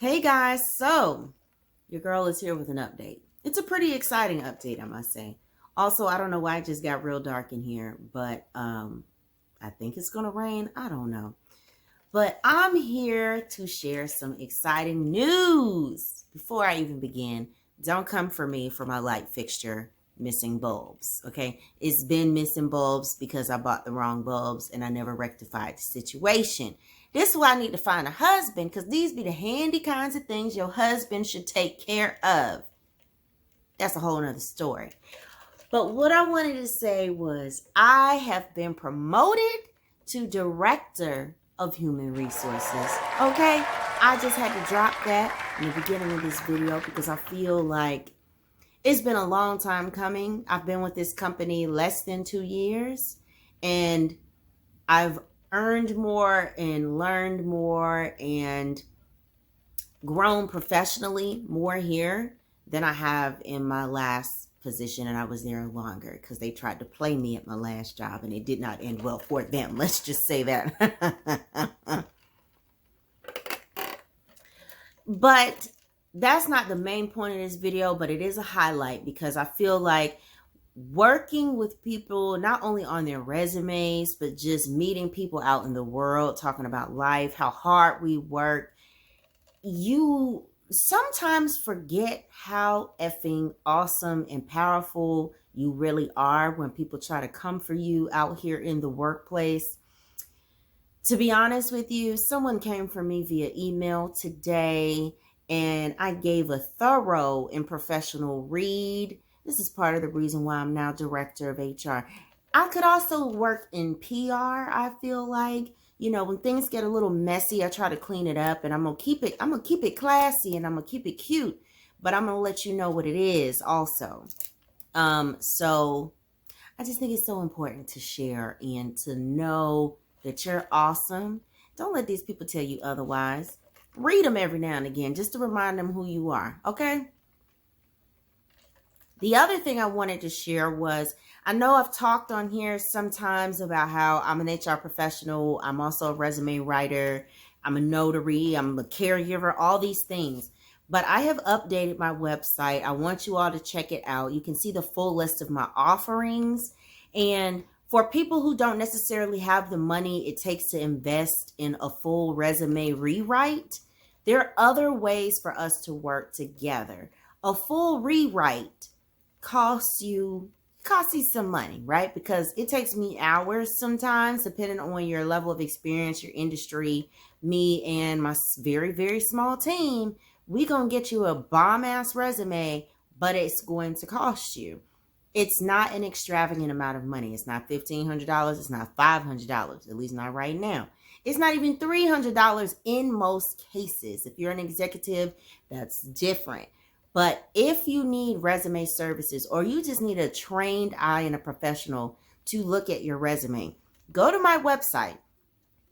Hey guys, so your girl is here with an update. It's a pretty exciting update, I must say. Also, I don't know why it just got real dark in here, but I think it's gonna rain. I don't know. But I'm here to share some exciting news. Before I even begin, don't come for me for my light fixture missing bulbs, okay? It's been missing bulbs because I bought the wrong bulbs and I never rectified the situation. This is why I need to find a husband, because these be the handy kinds of things your husband should take care of. That's a whole nother story. But what I wanted to say was I have been promoted to director of human resources. Okay? I just had to drop that in the beginning of this video because I feel like it's been a long time coming. I've been with this company less than 2 years, and I've earned more and learned more and grown professionally more here than I have in my last position, and I was there longer because they tried to play me at my last job and it did not end well for them. Let's just say that. But that's not the main point of this video, but it is a highlight because I feel like working with people, not only on their resumes, but just meeting people out in the world, talking about life, how hard we work, you sometimes forget how effing awesome and powerful you really are when people try to come for you out here in the workplace. To be honest with you, someone came for me via email today and I gave a thorough and professional read. This is part of the reason why I'm now director of HR. I could also work in PR, I feel like. You know, when things get a little messy, I try to clean it up, and I'm gonna keep it classy, and I'm gonna keep it cute, but I'm gonna let you know what it is also. So I just think it's so important to share and to know that you're awesome. Don't let these people tell you otherwise. Read them every now and again just to remind them who you are, okay? The other thing I wanted to share was, I know I've talked on here sometimes about how I'm an HR professional. I'm also a resume writer. I'm a notary. I'm a caregiver, all these things. But I have updated my website. I want you all to check it out. You can see the full list of my offerings. And for people who don't necessarily have the money it takes to invest in a full resume rewrite, there are other ways for us to work together. A full rewrite costs you some money, right? Because it takes me hours sometimes, depending on your level of experience, your industry. Me and my very, very small team, we gonna get you a bomb-ass resume, but it's going to cost you. It's not an extravagant amount of money. It's not $1,500. It's not $500, at least not right now. It's not even $300 in most cases. If you're an executive, that's different. But if you need resume services, or you just need a trained eye and a professional to look at your resume, go to my website,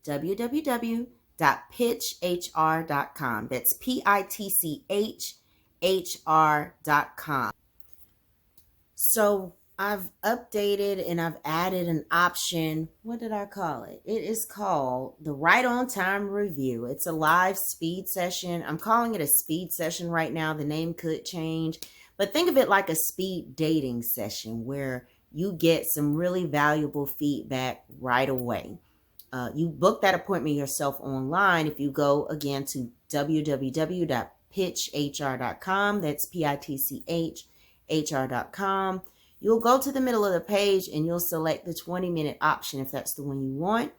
www.pitchr.com. That's pitchr.com. So I've updated and I've added an option. What did I call it? It is called the Right on Time Review. It's a live speed session. I'm calling it a speed session right now. The name could change, but think of it like a speed dating session where you get some really valuable feedback right away. You book that appointment yourself online if you go again to www.pitchr.com. That's pitchr.com. You'll go to the middle of the page and you'll select the 20-minute option if that's the one you want.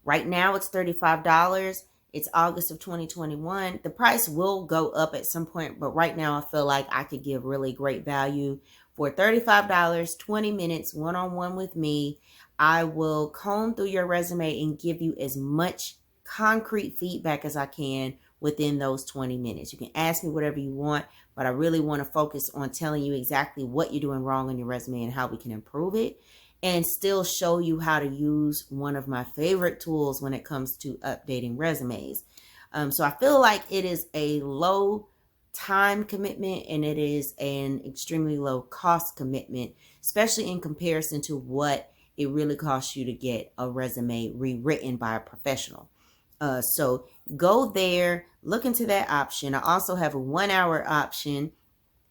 Right now it's $35. It's August of 2021. The price will go up at some point, but right now I feel like I could give really great value for $35, 20 minutes, one-on-one with me. I will comb through your resume and give you as much concrete feedback as I can within those 20 minutes. You can ask me whatever you want, but I really want to focus on telling you exactly what you're doing wrong on your resume and how we can improve it, and still show you how to use one of my favorite tools when it comes to updating resumes. So I feel like it is a low time commitment and it is an extremely low cost commitment, especially in comparison to what it really costs you to get a resume rewritten by a professional. So go there, look into that option. I also have a 1-hour option.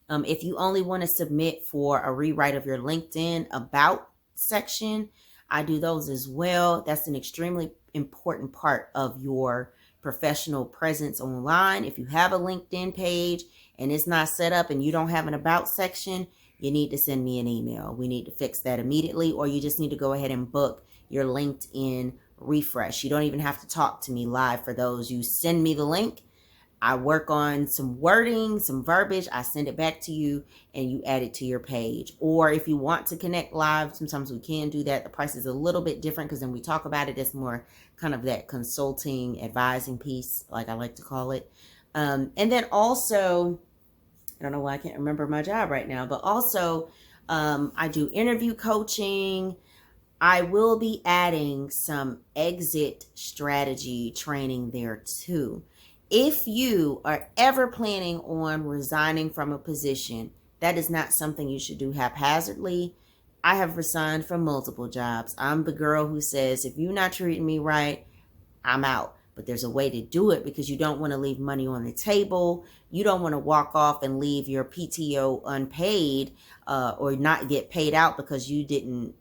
If you only want to submit for a rewrite of your LinkedIn about section, I do those as well. That's an extremely important part of your professional presence online. If you have a LinkedIn page and it's not set up and you don't have an about section, you need to send me an email. We need to fix that immediately, or you just need to go ahead and book your LinkedIn refresh. You don't even have to talk to me live for those. You send me the link. I work on some wording, some verbiage. I send it back to you and you add it to your page. Or if you want to connect live, sometimes we can do that. The price is a little bit different because then we talk about it. It's more kind of that consulting, advising piece, like I like to call it. And then also, I don't know why I can't remember my job right now, but also I do interview coaching. I will be adding some exit strategy training there too. If you are ever planning on resigning from a position, that is not something you should do haphazardly. I have resigned from multiple jobs. I'm the girl who says, if you're not treating me right, I'm out. But there's a way to do it because you don't want to leave money on the table. You don't want to walk off and leave your PTO unpaid or not get paid out because you didn't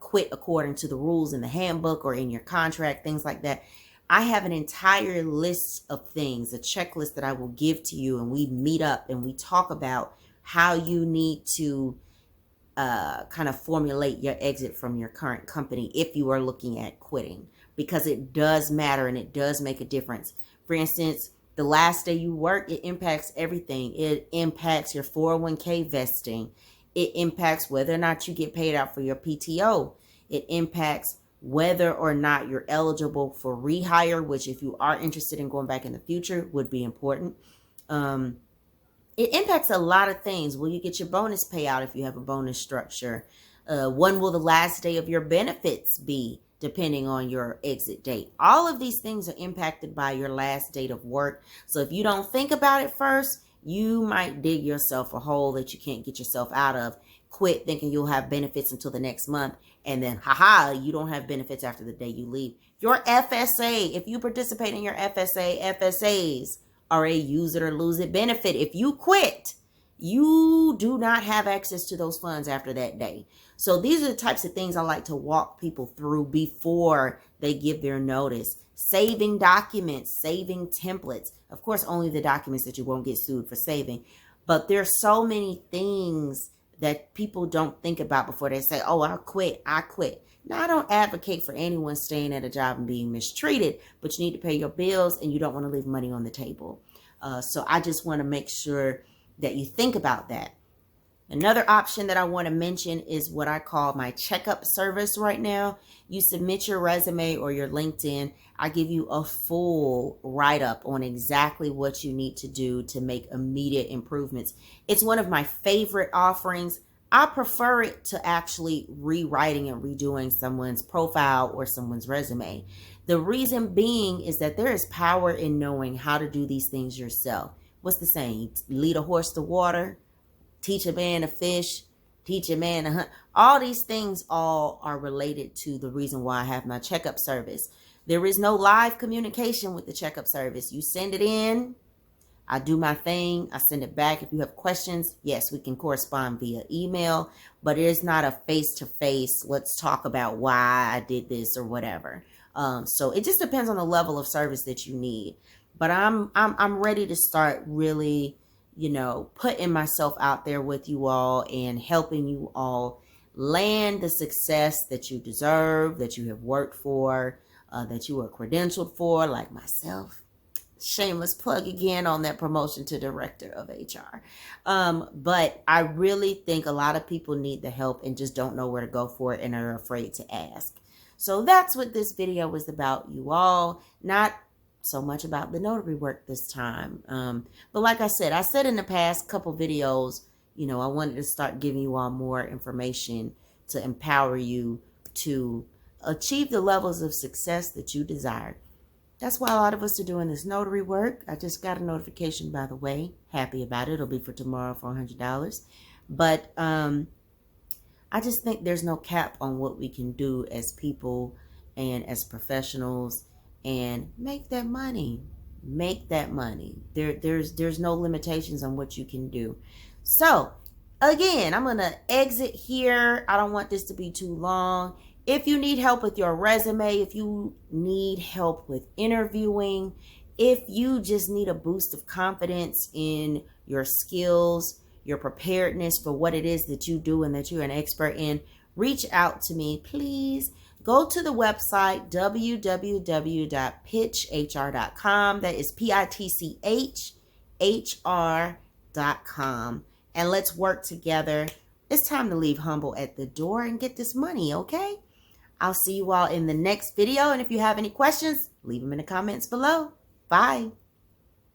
quit according to the rules in the handbook or in your contract, things like that. I have an entire list of things, a checklist that I will give to you, and we meet up and we talk about how you need to kind of formulate your exit from your current company if you are looking at quitting, because it does matter and it does make a difference. For instance, the last day you work, it impacts everything. It impacts your 401k vesting. It impacts whether or not you get paid out for your PTO. It impacts whether or not you're eligible for rehire, which if you are interested in going back in the future would be important. It impacts a lot of things. Will you get your bonus payout if you have a bonus structure? When will the last day of your benefits be, depending on your exit date? All of these things are impacted by your last date of work. So if you don't think about it first, you might dig yourself a hole that you can't get yourself out of. Quit thinking you'll have benefits until the next month, and then you don't have benefits after the day you leave. Your FSA, if you participate in your FSAs are a use it or lose it benefit. If you quit, you do not have access to those funds after that day. So these are the types of things I like to walk people through before they give their notice. Saving documents, saving templates. Of course, only the documents that you won't get sued for saving. But there's so many things that people don't think about before they say, oh, I quit. Now, I don't advocate for anyone staying at a job and being mistreated, but you need to pay your bills and you don't want to leave money on the table. So I just want to make sure that you think about that. Another option that I want to mention is what I call my checkup service right now. You submit your resume or your LinkedIn. I give you a full write-up on exactly what you need to do to make immediate improvements. It's one of my favorite offerings. I prefer it to actually rewriting and redoing someone's profile or someone's resume. The reason being is that there is power in knowing how to do these things yourself. What's the saying? Lead a horse to water, teach a man to fish, teach a man to hunt. All these things all are related to the reason why I have my checkup service. There is no live communication with the checkup service. You send it in, I do my thing, I send it back. If you have questions, yes, we can correspond via email, but it is not a face-to-face, let's talk about why I did this or whatever. So it just depends on the level of service that you need. But I'm ready to start really, putting myself out there with you all and helping you all land the success that you deserve, that you have worked for, that you are credentialed for, like myself. Shameless plug again on that promotion to director of HR. But I really think a lot of people need the help and just don't know where to go for it and are afraid to ask. So that's what this video was about, you all. Not so much about the notary work this time. But like I said in the past couple videos, I wanted to start giving you all more information to empower you to achieve the levels of success that you desire. That's why a lot of us are doing this notary work. I just got a notification, by the way. Happy about it. It'll be for tomorrow for $100. But I just think there's no cap on what we can do as people and as professionals and make that money. Make that money. There's no limitations on what you can do. So again, I'm going to exit here. I don't want this to be too long. If you need help with your resume, if you need help with interviewing, if you just need a boost of confidence in your skills, your preparedness for what it is that you do and that you're an expert in, reach out to me, please. Go to the website, www.pitchr.com. That is pitchr.com. And let's work together. It's time to leave humble at the door and get this money, okay? I'll see you all in the next video. And if you have any questions, leave them in the comments below. Bye.